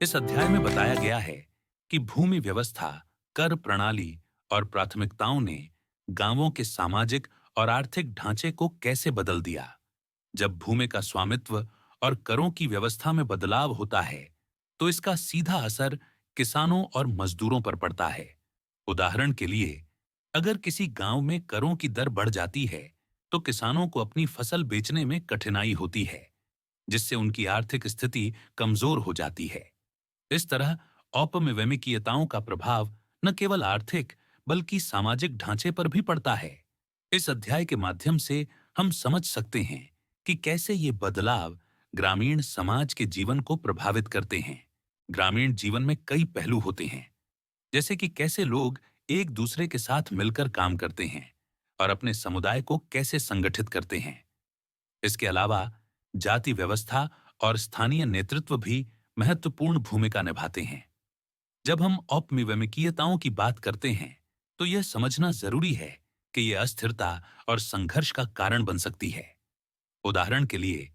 इस अध्याय में बताया गया है कि भूमि व्यवस्था, कर प्रणाली और प्राथमिकताओं ने गांवों के सामाजिक और आर्थिक ढांचे को कैसे बदल दिया। जब भूमि का स्वामित्व और करों की व्यवस्था में बदलाव होता है, तो इसका सीधा असर किसानों और मजदूरों पर पड़ता है। उदाहरण के लिए, अगर किसी गांव में करों की दर बढ़ जाती है, तो किसानों को अपनी फसल बेचने में कठिनाई होती है, जिससे उनकी आर्थिक स्थिति कमजोर हो जाती है। इस तरह औपनिवेशिकताओं का प्रभाव न केवल आर्थिक बल्कि सामाजिक ढांचे पर भी पड़ता है। इस अध्याय के माध्यम से हम समझ सकते हैं कि कैसे ये बदलाव ग्रामीण समाज के जीवन को प्रभावित करते हैं। ग्रामीण जीवन में कई पहलू होते हैं, जैसे कि कैसे लोग एक दूसरे के साथ मिलकर काम करते हैं और अपने समुदाय को कैसे संगठित करते हैं। इसके अलावा जाति व्यवस्था और स्थानीय नेतृत्व भी महत्वपूर्ण भूमिका निभाते हैं। जब हम औपनिवेशिकताओं की बात करते हैं, तो यह समझना जरूरी है कि यह अस्थिरता और संघर्ष का कारण बन सकती है। उदाहरण के लिए,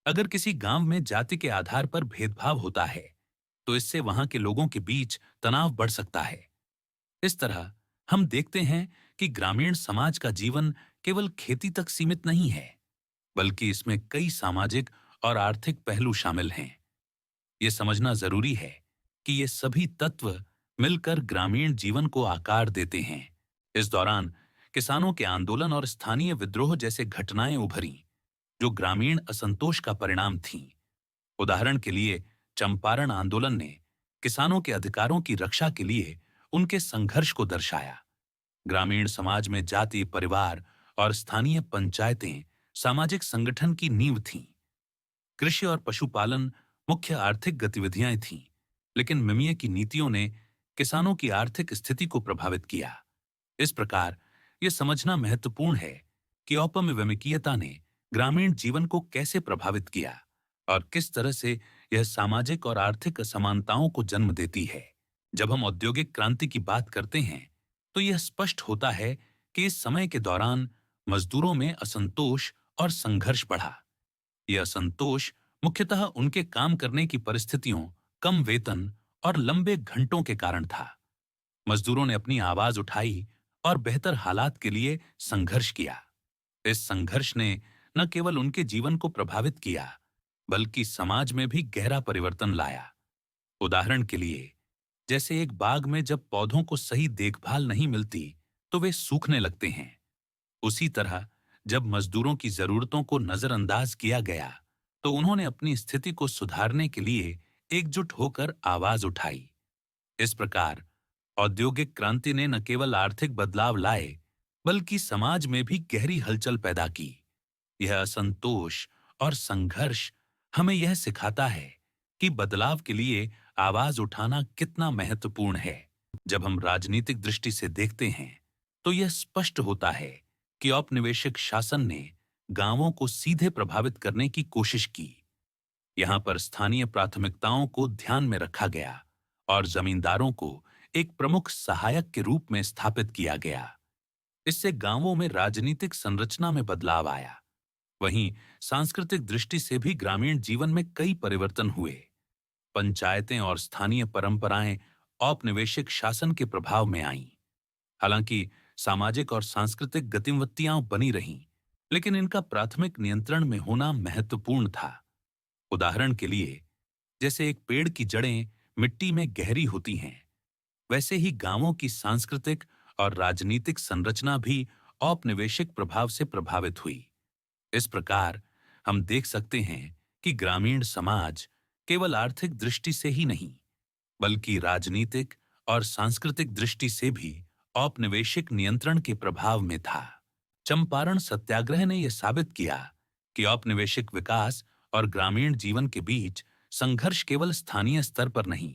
अगर किसी गांव में जाति के आधार पर भेदभाव होता है, तो इससे वहां के लोगों के बीच तनाव बढ़ सकता है। इस तरह हम देखते हैं कि ग्रामीण समाज का जीवन केवल खेती तक सीमित नहीं है, बल्कि इसमें कई सामाजिक और आर्थिक पहलू शामिल हैं। ये समझना जरूरी है कि ये सभी तत्व मिलकर ग्रामीण जीवन को आकार देते हैं। इस दौरान किसानों के आंदोलन और स्थानीय विद्रोह जैसे घटनाएं उभरी, जो ग्रामीण असंतोष का परिणाम थीं। उदाहरण के लिए, चंपारण आंदोलन ने किसानों के अधिकारों की रक्षा के लिए उनके संघर्ष को दर्शाया। ग्रामीण समाज में जाति, परिवार और स्थानीय पंचायतें सामाजिक संगठन की नींव थीं। कृषि और पशुपालन मुख्य आर्थिक गतिविधियां थीं, लेकिन मिमिए की नीतियों ने किसानों की आर्थिक स्थिति को प्रभावित किया। इस प्रकार यह समझना महत्वपूर्ण है कि औपनिवेशिकता ने ग्रामीण जीवन को कैसे प्रभावित किया और किस तरह से यह सामाजिक और आर्थिक असमानताओं को जन्म देती है। जब हम औद्योगिक क्रांति की बात करते हैं, तो यह स्पष्ट होता है कि इस समय के दौरान मजदूरों में असंतोष और संघर्ष बढ़ा। यह असंतोष मुख्यतः उनके काम करने की परिस्थितियों, कम वेतन और लंबे घंटों के कारण था। मजदूरों ने अपनी आवाज उठाई और बेहतर हालात के लिए संघर्ष किया। इस संघर्ष ने न केवल उनके जीवन को प्रभावित किया, बल्कि समाज में भी गहरा परिवर्तन लाया। उदाहरण के लिए, जैसे एक बाग में जब पौधों को सही देखभाल नहीं मिलती, तो वे सूखने लगते हैं। उसी तरह जब मजदूरों की जरूरतों को नजरअंदाज किया गया, तो उन्होंने अपनी स्थिति को सुधारने के लिए एकजुट होकर आवाज उठाई। इस प्रकार औद्योगिक क्रांति ने न केवल आर्थिक बदलाव लाए, बल्कि समाज में भी गहरी हलचल पैदा की। यह असंतोष और संघर्ष हमें यह सिखाता है कि बदलाव के लिए आवाज उठाना कितना महत्वपूर्ण है। जब हम राजनीतिक दृष्टि से देखते हैं, तो यह स्पष्ट होता है कि औपनिवेशिक शासन ने गांवों को सीधे प्रभावित करने की कोशिश की। यहाँ पर स्थानीय प्राथमिकताओं को ध्यान में रखा गया और जमींदारों को एक प्रमुख सहायक के रूप में स्थापित किया गया। इससे गांवों में राजनीतिक संरचना में बदलाव आया। वहीं सांस्कृतिक दृष्टि से भी ग्रामीण जीवन में कई परिवर्तन हुए। पंचायतें और स्थानीय परंपराएं औपनिवेशिक शासन के प्रभाव में आईं। हालांकि सामाजिक और सांस्कृतिक गतिविधियां बनी रहीं, लेकिन इनका प्राथमिक नियंत्रण में होना महत्वपूर्ण था। उदाहरण के लिए, जैसे एक पेड़ की जड़ें मिट्टी में गहरी होती हैं, वैसे ही गांवों की सांस्कृतिक और राजनीतिक संरचना भी औपनिवेशिक प्रभाव से प्रभावित हुई। इस प्रकार हम देख सकते हैं कि ग्रामीण समाज केवल आर्थिक दृष्टि से ही नहीं, बल्कि राजनीतिक और सांस्कृतिक दृष्टि से भी औपनिवेशिक नियंत्रण के प्रभाव में था। चंपारण सत्याग्रह ने यह साबित किया कि औपनिवेशिक विकास और ग्रामीण जीवन के बीच संघर्ष केवल स्थानीय स्तर पर नहीं,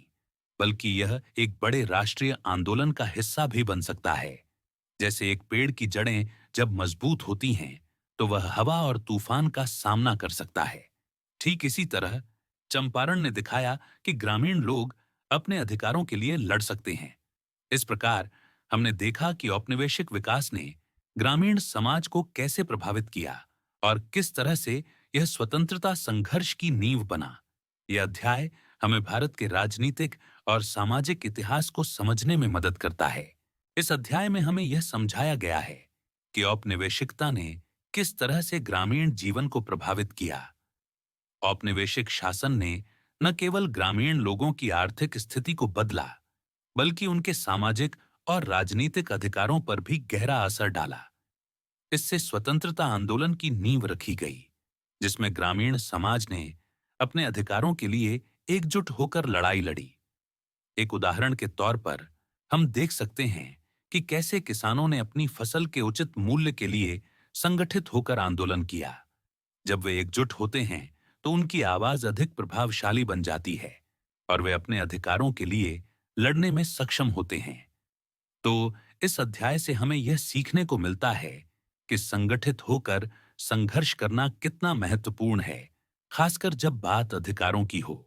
बल्कि यह एक बड़े राष्ट्रीय आंदोलन का हिस्सा भी बन सकता है। जैसे एक पेड़ की जड़ें जब मजबूत होती हैं, तो वह हवा और तूफान का सामना कर सकता है। ठीक इसी तरह चंपारण ने दिखाया कि ग्रामीण लोग अपने अधिकारों के लिए लड़ सकते हैं। इस प्रकार हमने देखा कि औपनिवेशिक विकास ने ग्रामीण समाज को कैसे प्रभावित किया और किस तरह से यह स्वतंत्रता संघर्ष की नींव बना। यह अध्याय हमें भारत के राजनीतिक और सामाजिक इतिहास को समझने में मदद करता है। इस अध्याय में हमें यह समझाया गया है कि औपनिवेशिकता ने किस तरह से ग्रामीण जीवन को प्रभावित किया। औपनिवेशिक शासन ने न केवल ग्रामीण लोगों की आर्थिक स्थिति को बदला, बल्कि उनके सामाजिक और राजनीतिक अधिकारों पर भी गहरा असर डाला। इससे स्वतंत्रता आंदोलन की नींव रखी गई, जिसमें ग्रामीण समाज ने अपने अधिकारों के लिए एकजुट होकर लड़ाई लड़ी। एक उदाहरण के तौर पर हम देख सकते हैं कि कैसे किसानों ने अपनी फसल के उचित मूल्य के लिए संगठित होकर आंदोलन किया। जब वे एकजुट होते हैं तो उनकी आवाज अधिक प्रभावशाली बन जाती है और वे अपने अधिकारों के लिए लड़ने में सक्षम होते हैं। तो इस अध्याय से हमें यह सीखने को मिलता है कि संगठित होकर संघर्ष करना कितना महत्वपूर्ण है, खासकर जब बात अधिकारों की हो।